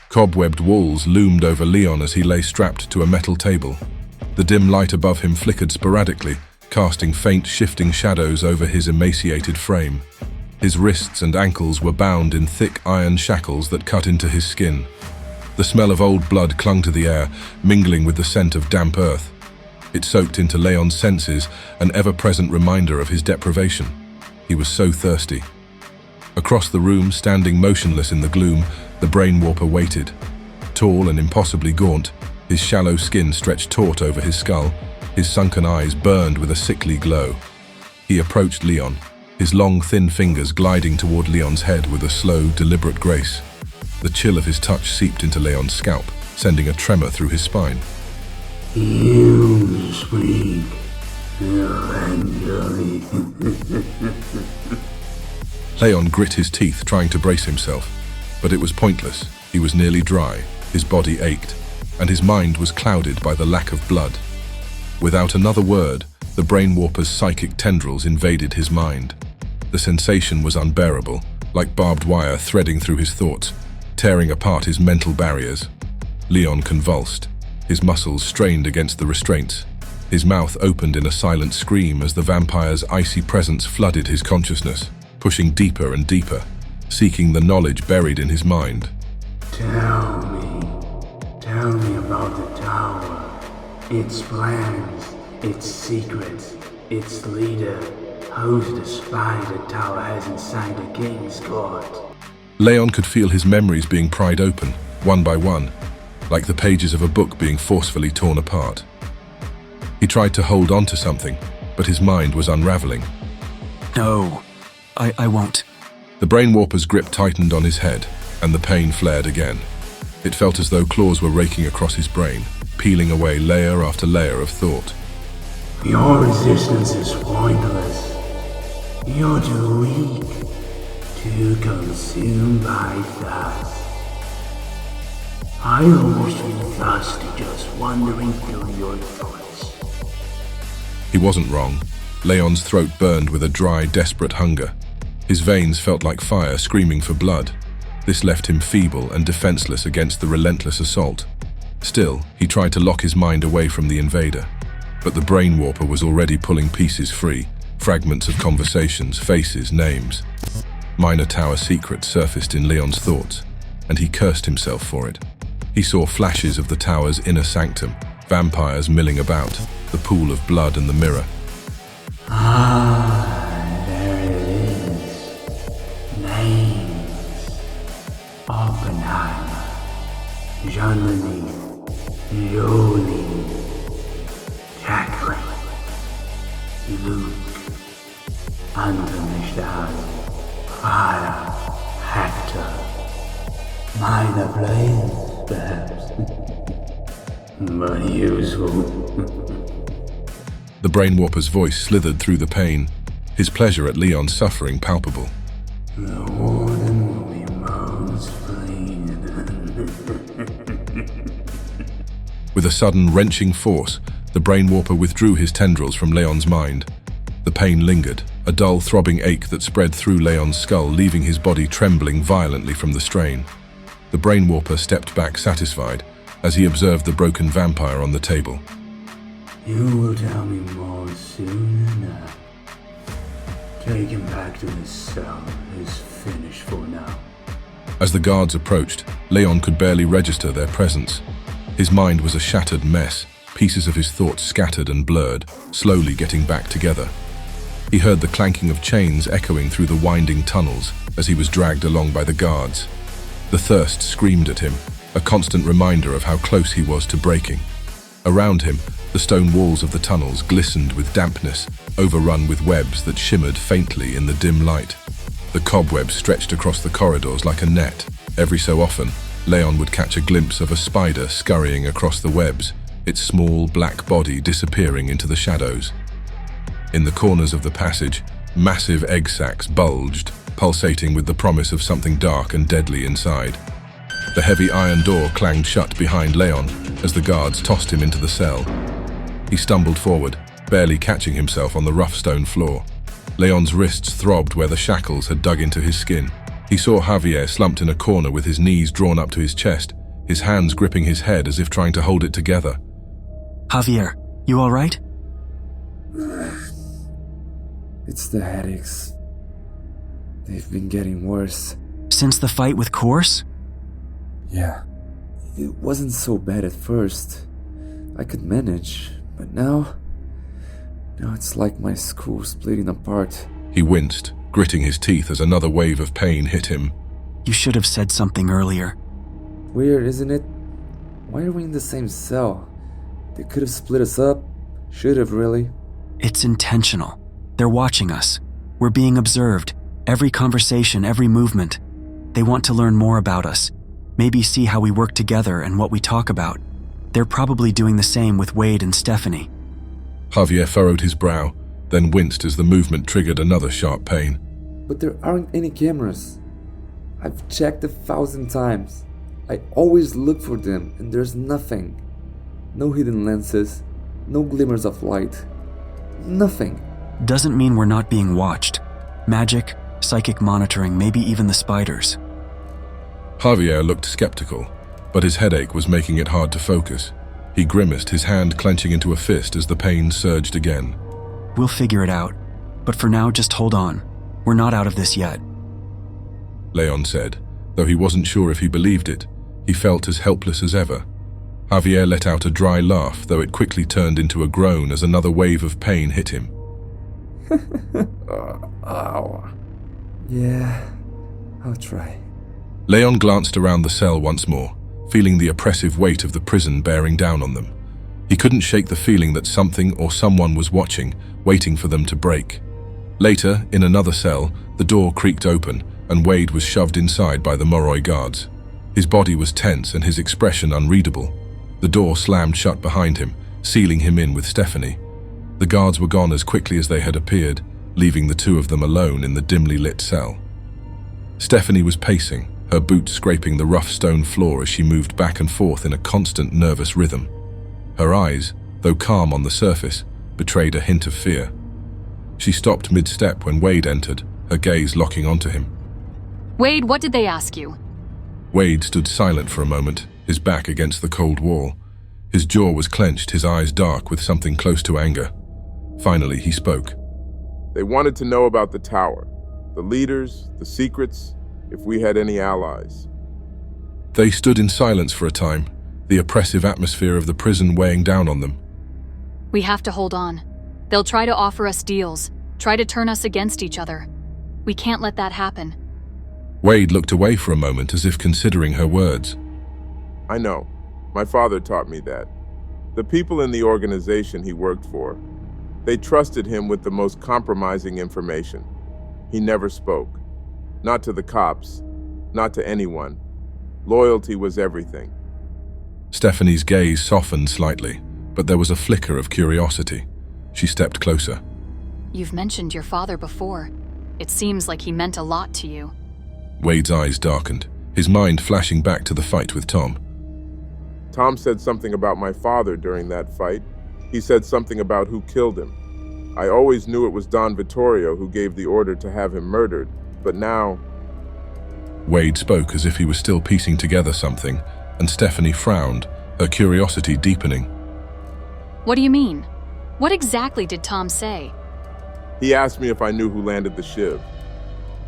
Cobwebbed walls loomed over Leon as he lay strapped to a metal table. The dim light above him flickered sporadically, casting faint, shifting shadows over his emaciated frame. His wrists and ankles were bound in thick iron shackles that cut into his skin. The smell of old blood clung to the air, mingling with the scent of damp earth. It soaked into Leon's senses, an ever-present reminder of his deprivation. He was so thirsty. Across the room, standing motionless in the gloom, the brain warper waited. Tall and impossibly gaunt, his shallow skin stretched taut over his skull, his sunken eyes burned with a sickly glow. He approached Leon, his long, thin fingers gliding toward Leon's head with a slow, deliberate grace. The chill of his touch seeped into Leon's scalp, sending a tremor through his spine. You speak eventually. Leon grit his teeth, trying to brace himself, but it was pointless. He was nearly dry, his body ached, and his mind was clouded by the lack of blood. Without another word, the brain warper's psychic tendrils invaded his mind. The sensation was unbearable, like barbed wire threading through his thoughts, tearing apart his mental barriers. Leon convulsed, his muscles strained against the restraints. His mouth opened in a silent scream as the vampire's icy presence flooded his consciousness, pushing deeper and deeper, seeking the knowledge buried in his mind. Tell me about the tower, its plans, its secrets, its leader. Who's the spy the tower has inside the king's court? Leon could feel his memories being pried open, one by one, like the pages of a book being forcefully torn apart. He tried to hold on to something, but his mind was unraveling. No, I won't. The brain warper's grip tightened on his head, and the pain flared again. It felt as though claws were raking across his brain, peeling away layer after layer of thought. Your resistance is pointless. You're too weak, too consumed by thirst. I almost feel thirsty just wandering through your thoughts. He wasn't wrong. Leon's throat burned with a dry, desperate hunger. His veins felt like fire screaming for blood. This left him feeble and defenseless against the relentless assault. Still, he tried to lock his mind away from the invader. But the brain warper was already pulling pieces free, fragments of conversations, faces, names. Minor tower secrets surfaced in Leon's thoughts, and he cursed himself for it. He saw flashes of the tower's inner sanctum, vampires milling about, the pool of blood and the mirror. There it is. Names. Oppenheimer. Jean-Denis. Jolie. Jacqueline. Luke. Unfinished house. Fire. Hector. Minor planes, perhaps. But useful. The brain warper's voice slithered through the pain, his pleasure at Leon's suffering palpable. The warden will be most pleased. With a sudden wrenching force, the brain warper withdrew his tendrils from Leon's mind. The pain lingered, a dull throbbing ache that spread through Leon's skull, leaving his body trembling violently from the strain. The brain warper stepped back satisfied as he observed the broken vampire on the table. You will tell me more soon enough. Take him back to his cell. He's finished for now. As the guards approached, Leon could barely register their presence. His mind was a shattered mess, pieces of his thoughts scattered and blurred, slowly getting back together. He heard the clanking of chains echoing through the winding tunnels as he was dragged along by the guards. The thirst screamed at him, a constant reminder of how close he was to breaking. Around him, the stone walls of the tunnels glistened with dampness, overrun with webs that shimmered faintly in the dim light. The cobwebs stretched across the corridors like a net. Every so often, Leon would catch a glimpse of a spider scurrying across the webs, its small black body disappearing into the shadows. In the corners of the passage, massive egg sacs bulged, pulsating with the promise of something dark and deadly inside. The heavy iron door clanged shut behind Leon as the guards tossed him into the cell. He stumbled forward, barely catching himself on the rough stone floor. Leon's wrists throbbed where the shackles had dug into his skin. He saw Javier slumped in a corner with his knees drawn up to his chest, his hands gripping his head as if trying to hold it together. Javier, you all right? It's the headaches. They've been getting worse. Since the fight with Course? Yeah. It wasn't so bad at first. I could manage, but now it's like my skull splitting apart. He winced, gritting his teeth as another wave of pain hit him. You should have said something earlier. Weird, isn't it? Why are we in the same cell? They could have split us up. Should have, really. It's intentional. They're watching us. We're being observed. Every conversation, every movement. They want to learn more about us. Maybe see how we work together and what we talk about. They're probably doing the same with Wade and Stephanie. Javier furrowed his brow, then winced as the movement triggered another sharp pain. But there aren't any cameras. I've checked 1,000 times. I always look for them, and there's nothing. No hidden lenses, no glimmers of light. Nothing. Doesn't mean we're not being watched. Magic, psychic monitoring, maybe even the spiders. Javier looked skeptical, but his headache was making it hard to focus. He grimaced, his hand clenching into a fist as the pain surged again. We'll figure it out. But for now, just hold on. We're not out of this yet. Leon said, though he wasn't sure if he believed it. He felt as helpless as ever. Javier let out a dry laugh, though it quickly turned into a groan as another wave of pain hit him. Ow. Yeah, I'll try. Leon glanced around the cell once more, feeling the oppressive weight of the prison bearing down on them. He couldn't shake the feeling that something or someone was watching, waiting for them to break. Later, in another cell, the door creaked open, and Wade was shoved inside by the Moroi guards. His body was tense and his expression unreadable. The door slammed shut behind him, sealing him in with Stephanie. The guards were gone as quickly as they had appeared, leaving the two of them alone in the dimly lit cell. Stephanie was pacing, her boots scraping the rough stone floor as she moved back and forth in a constant nervous rhythm. Her eyes, though calm on the surface, betrayed a hint of fear. She stopped mid-step when Wade entered, her gaze locking onto him. Wade, what did they ask you? Wade stood silent for a moment, his back against the cold wall. His jaw was clenched, his eyes dark with something close to anger. Finally, he spoke. They wanted to know about the tower, the leaders, the secrets, if we had any allies. They stood in silence for a time, the oppressive atmosphere of the prison weighing down on them. We have to hold on. They'll try to offer us deals, try to turn us against each other. We can't let that happen. Wade looked away for a moment as if considering her words. I know. My father taught me that. The people in the organization he worked for, they trusted him with the most compromising information. He never spoke. Not to the cops, not to anyone. Loyalty was everything. Stephanie's gaze softened slightly, but there was a flicker of curiosity. She stepped closer. You've mentioned your father before. It seems like he meant a lot to you. Wade's eyes darkened, his mind flashing back to the fight with Tom. Tom said something about my father during that fight. He said something about who killed him. I always knew it was Don Vittorio who gave the order to have him murdered, but now... Wade spoke as if he was still piecing together something, and Stephanie frowned, her curiosity deepening. What do you mean? What exactly did Tom say? He asked me if I knew who landed the shiv.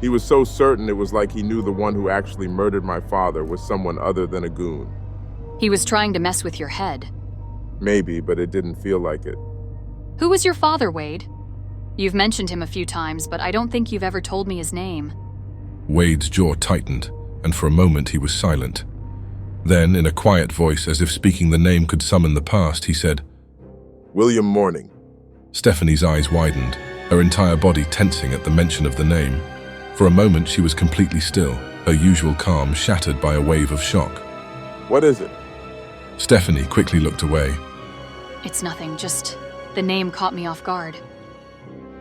He was so certain it was like he knew the one who actually murdered my father was someone other than a goon. He was trying to mess with your head. Maybe, but it didn't feel like it. Who was your father, Wade? You've mentioned him a few times, but I don't think you've ever told me his name. Wade's jaw tightened, and for a moment he was silent. Then, in a quiet voice, as if speaking the name could summon the past, he said, William Morning. Stephanie's eyes widened, her entire body tensing at the mention of the name. For a moment she was completely still, her usual calm shattered by a wave of shock. What is it? Stephanie quickly looked away. It's nothing, just the name caught me off guard.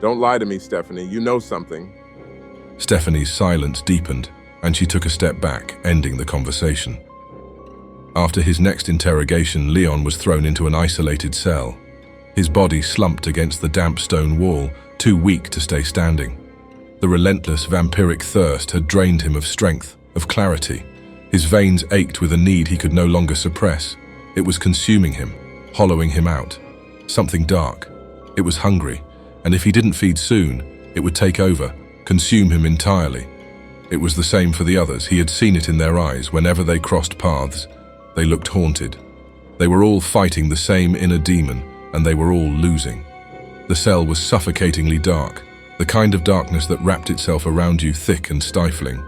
Don't lie to me, Stephanie. You know something. Stephanie's silence deepened, and she took a step back, ending the conversation. After his next interrogation, Leon was thrown into an isolated cell. His body slumped against the damp stone wall, too weak to stay standing. The relentless vampiric thirst had drained him of strength, of clarity, His veins ached with a need he could no longer suppress. It was consuming him, hollowing him out. Something dark. It was hungry, and if he didn't feed soon, it would take over, consume him entirely. It was the same for the others. He had seen it in their eyes whenever they crossed paths. They looked haunted. They were all fighting the same inner demon, and they were all losing. The cell was suffocatingly dark, the kind of darkness that wrapped itself around you thick and stifling.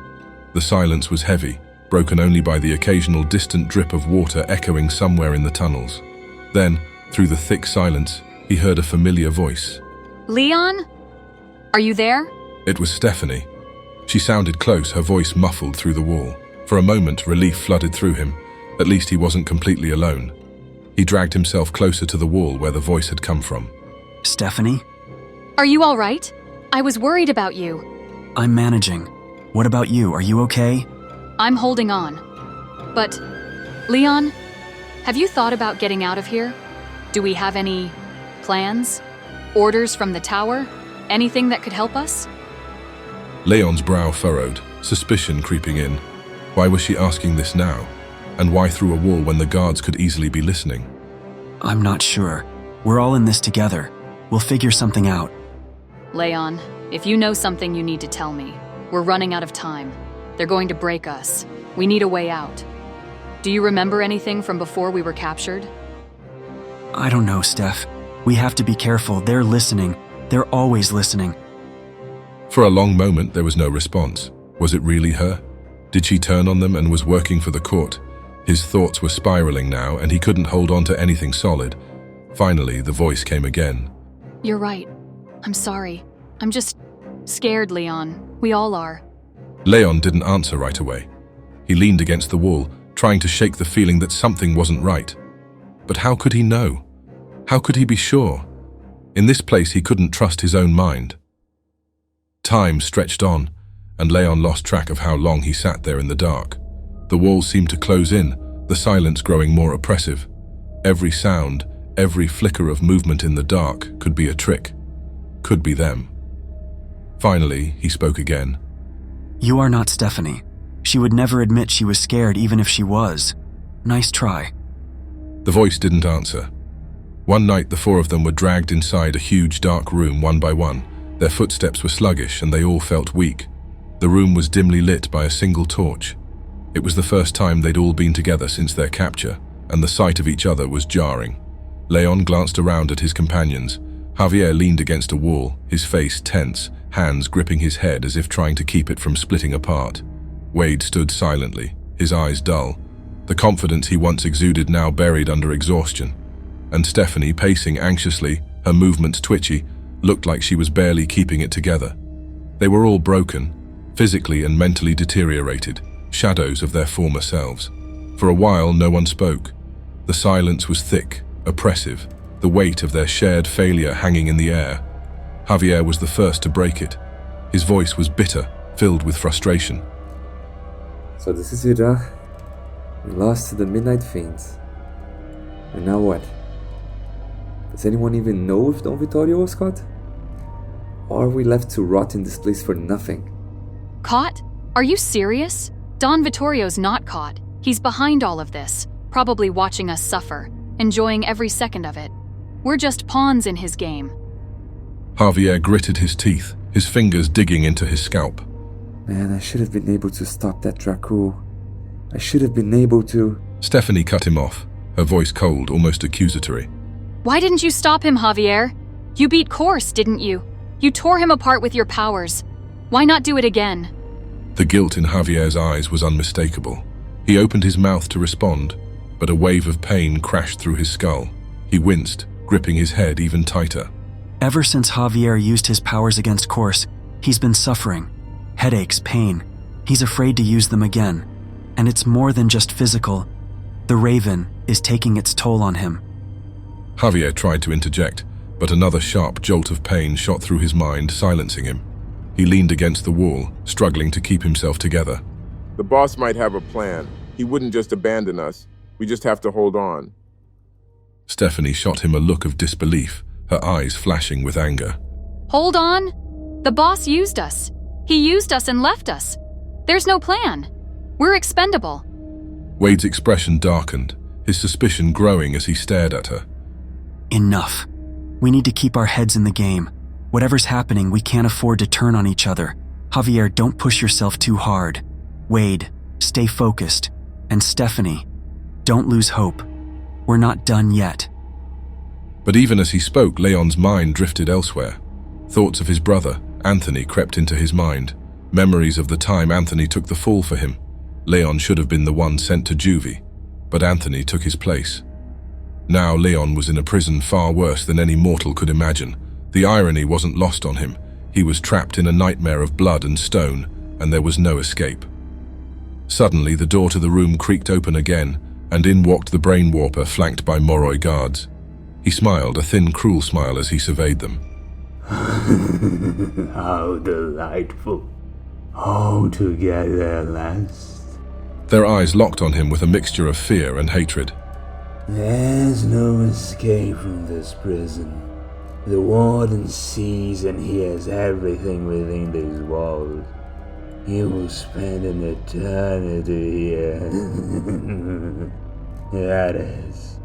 The silence was heavy, broken only by the occasional distant drip of water echoing somewhere in the tunnels. Then, through the thick silence, he heard a familiar voice. Leon? Are you there? It was Stephanie. She sounded close, her voice muffled through the wall. For a moment, relief flooded through him. At least he wasn't completely alone. He dragged himself closer to the wall where the voice had come from. Stephanie? Are you all right? I was worried about you. I'm managing. What about you? Are you okay? I'm holding on. But, Leon, have you thought about getting out of here? Do we have any plans? Orders from the tower? Anything that could help us? Leon's brow furrowed, suspicion creeping in. Why was she asking this now? And why through a wall when the guards could easily be listening? I'm not sure. We're all in this together. We'll figure something out. Leon, if you know something, you need to tell me. We're running out of time. They're going to break us. We need a way out. Do you remember anything from before we were captured? I don't know, Steph. We have to be careful. They're listening. They're always listening. For a long moment, there was no response. Was it really her? Did she turn on them and was working for the court? His thoughts were spiraling now, and he couldn't hold on to anything solid. Finally, the voice came again. You're right. I'm sorry. I'm just scared, Leon. We all are. Leon didn't answer right away. He leaned against the wall, trying to shake the feeling that something wasn't right. But how could he know? How could he be sure? In this place, he couldn't trust his own mind. Time stretched on, and Leon lost track of how long he sat there in the dark. The walls seemed to close in, the silence growing more oppressive. Every sound, every flicker of movement in the dark could be a trick. Could be them. Finally, he spoke again. You are not Stephanie. She would never admit she was scared even if she was. Nice try. The voice didn't answer. One night, the four of them were dragged inside a huge dark room one by one. Their footsteps were sluggish and they all felt weak. The room was dimly lit by a single torch. It was the first time they'd all been together since their capture, and the sight of each other was jarring. Leon glanced around at his companions. Javier leaned against a wall, his face tense, hands gripping his head as if trying to keep it from splitting apart. Wade stood silently, his eyes dull, the confidence he once exuded now buried under exhaustion. And Stephanie, pacing anxiously, her movements twitchy, looked like she was barely keeping it together. They were all broken, physically and mentally deteriorated, shadows of their former selves. For a while, no one spoke. The silence was thick, oppressive, the weight of their shared failure hanging in the air. Javier was the first to break it. His voice was bitter, filled with frustration. So this is it, huh? We lost to the Midnight Fiends. And now what? Does anyone even know if Don Vittorio was caught? Or are we left to rot in this place for nothing? Caught? Are you serious? Don Vittorio's not caught. He's behind all of this, probably watching us suffer, enjoying every second of it. We're just pawns in his game. Javier gritted his teeth, his fingers digging into his scalp. Man, I should have been able to stop that Dracul. I should have been able to... Stephanie cut him off, her voice cold, almost accusatory. Why didn't you stop him, Javier? You beat Corse, didn't you? You tore him apart with your powers. Why not do it again? The guilt in Javier's eyes was unmistakable. He opened his mouth to respond, but a wave of pain crashed through his skull. He winced, gripping his head even tighter. Ever since Javier used his powers against Corse, he's been suffering. Headaches, pain. He's afraid to use them again. And it's more than just physical. The Raven is taking its toll on him. Javier tried to interject, but another sharp jolt of pain shot through his mind, silencing him. He leaned against the wall, struggling to keep himself together. The boss might have a plan. He wouldn't just abandon us. We just have to hold on. Stephanie shot him a look of disbelief, her eyes flashing with anger. Hold on? The boss used us. He used us and left us. There's no plan. We're expendable. Wade's expression darkened, his suspicion growing as he stared at her. Enough. We need to keep our heads in the game. Whatever's happening, we can't afford to turn on each other. Javier, don't push yourself too hard. Wade, stay focused. And Stephanie, don't lose hope. We're not done yet. But even as he spoke, Leon's mind drifted elsewhere. Thoughts of his brother, Anthony, crept into his mind. Memories of the time Anthony took the fall for him. Leon should have been the one sent to juvie, but Anthony took his place. Now Leon was in a prison far worse than any mortal could imagine. The irony wasn't lost on him. He was trapped in a nightmare of blood and stone, and there was no escape. Suddenly, the door to the room creaked open again, and in walked the brain warper, flanked by Moroi guards. He smiled, a thin, cruel smile, as he surveyed them. How delightful. All together at last. Their eyes locked on him with a mixture of fear and hatred. There's no escape from this prison. The warden sees and hears everything within these walls. You will spend an eternity here. That is,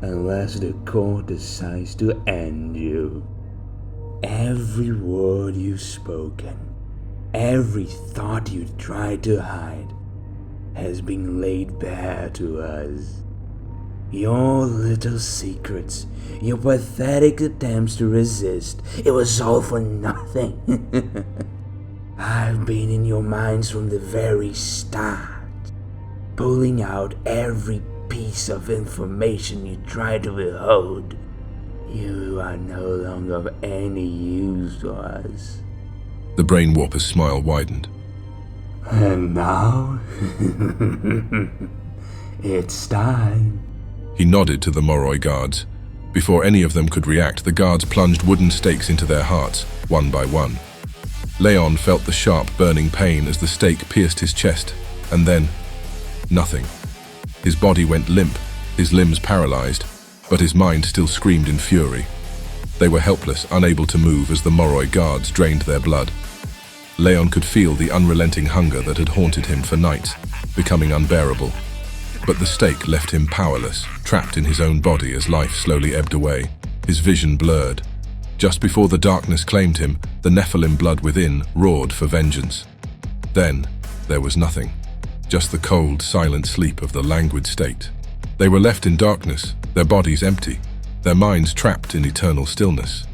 unless the court decides to end you. Every word you've spoken, every thought you tried to hide, has been laid bare to us. Your little secrets, your pathetic attempts to resist, it was all for nothing. I've been in your minds from the very start, pulling out every piece of information you tried to withhold. You are no longer of any use to us. The brain warper's smile widened. And now, it's time. He nodded to the Moroi guards. Before any of them could react, the guards plunged wooden stakes into their hearts, one by one. Leon felt the sharp, burning pain as the stake pierced his chest, and then, nothing. His body went limp, his limbs paralyzed, but his mind still screamed in fury. They were helpless, unable to move as the Moroi guards drained their blood. Leon could feel the unrelenting hunger that had haunted him for nights, becoming unbearable. But the stake left him powerless, trapped in his own body as life slowly ebbed away, his vision blurred. Just before the darkness claimed him, the Nephilim blood within roared for vengeance. Then, there was nothing, just the cold, silent sleep of the languid state. They were left in darkness, their bodies empty, their minds trapped in eternal stillness.